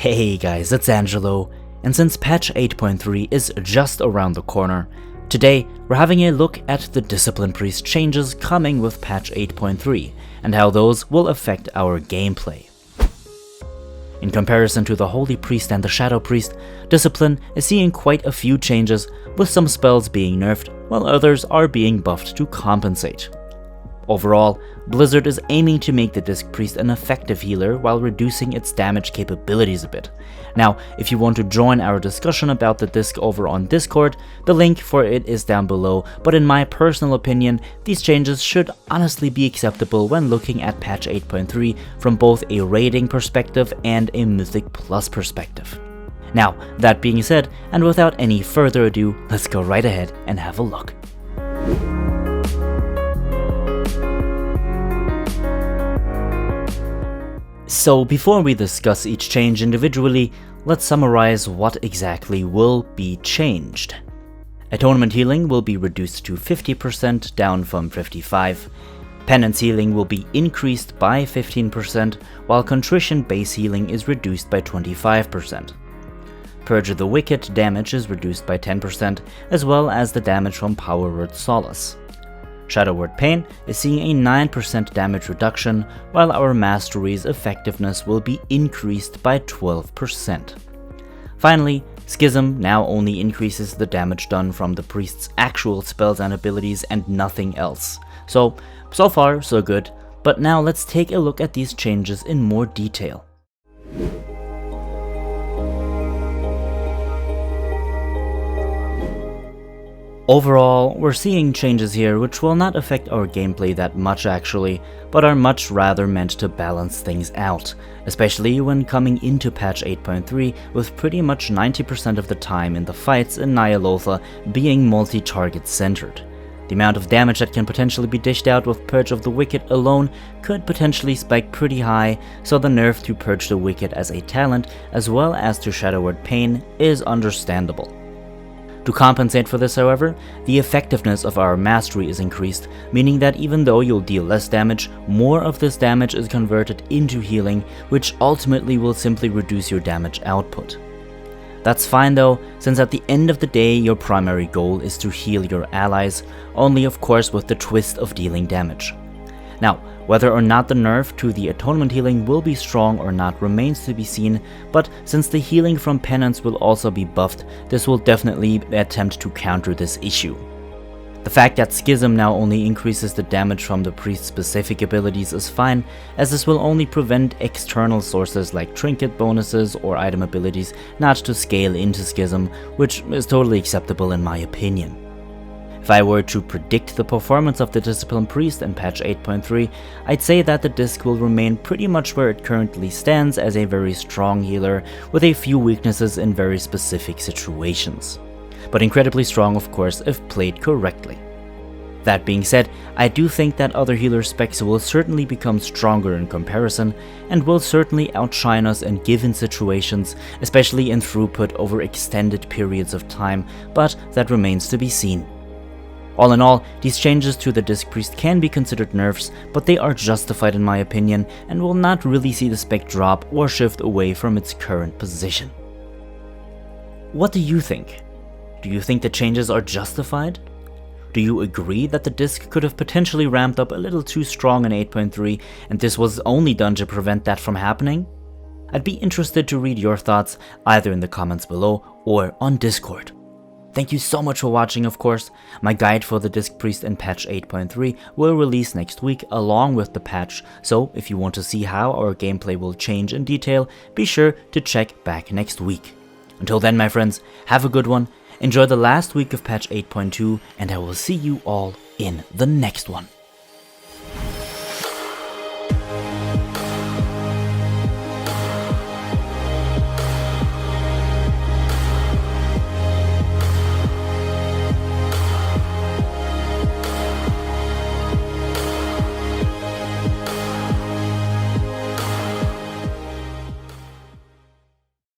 Hey guys, it's Angelo, and since patch 8.3 is just around the corner, today we're having a look at the Discipline Priest changes coming with patch 8.3 and how those will affect our gameplay. In comparison to the Holy Priest and the Shadow Priest, Discipline is seeing quite a few changes, with some spells being nerfed while others are being buffed to compensate. Overall, Blizzard is aiming to make the Disc Priest an effective healer while reducing its damage capabilities a bit. Now, if you want to join our discussion about the disc over on Discord, the link for it is down below, but in my personal opinion, these changes should honestly be acceptable when looking at patch 8.3 from both a rating perspective and a Mythic Plus perspective. Now, that being said, and without any further ado, let's go right ahead and have a look. So before we discuss each change individually, let's summarize what exactly will be changed. Atonement healing will be reduced to 50%, down from 55%. Penance healing will be increased by 15%, while Contrition base healing is reduced by 25%. Purge of the Wicked damage is reduced by 10%, as well as the damage from Power Word Solace. Shadow Word Pain is seeing a 9% damage reduction, while our Mastery's effectiveness will be increased by 12%. Finally, Schism now only increases the damage done from the priest's actual spells and abilities and nothing else. So far so good, but now let's take a look at these changes in more detail. Overall, we're seeing changes here which will not affect our gameplay that much actually, but are much rather meant to balance things out, especially when coming into patch 8.3 with pretty much 90% of the time in the fights in Ny'alotha being multi-target centered. The amount of damage that can potentially be dished out with Purge of the Wicked alone could potentially spike pretty high, so the nerf to Purge the Wicked as a talent as well as to Shadow Word Pain is understandable. To compensate for this, however, the effectiveness of our Mastery is increased, meaning that even though you'll deal less damage, more of this damage is converted into healing, which ultimately will simply reduce your damage output. That's fine though, since at the end of the day your primary goal is to heal your allies, only of course with the twist of dealing damage. Now, whether or not the nerf to the Atonement healing will be strong or not remains to be seen, but since the healing from Penance will also be buffed, this will definitely attempt to counter this issue. The fact that Schism now only increases the damage from the priest's specific abilities is fine, as this will only prevent external sources like trinket bonuses or item abilities not to scale into Schism, which is totally acceptable in my opinion. If I were to predict the performance of the Discipline Priest in patch 8.3, I'd say that the disc will remain pretty much where it currently stands as a very strong healer, with a few weaknesses in very specific situations. But incredibly strong of course if played correctly. That being said, I do think that other healer specs will certainly become stronger in comparison, and will certainly outshine us in given situations, especially in throughput over extended periods of time, but that remains to be seen. All in all, these changes to the Disc Priest can be considered nerfs, but they are justified in my opinion, and will not really see the spec drop or shift away from its current position. What do you think? Do you think the changes are justified? Do you agree that the disc could have potentially ramped up a little too strong in 8.3 and this was only done to prevent that from happening? I'd be interested to read your thoughts either in the comments below or on Discord. Thank you so much for watching, of course. My guide for the Disc Priest in patch 8.3 will release next week along with the patch, so if you want to see how our gameplay will change in detail, be sure to check back next week. Until then, my friends, have a good one, enjoy the last week of patch 8.2, and I will see you all in the next one.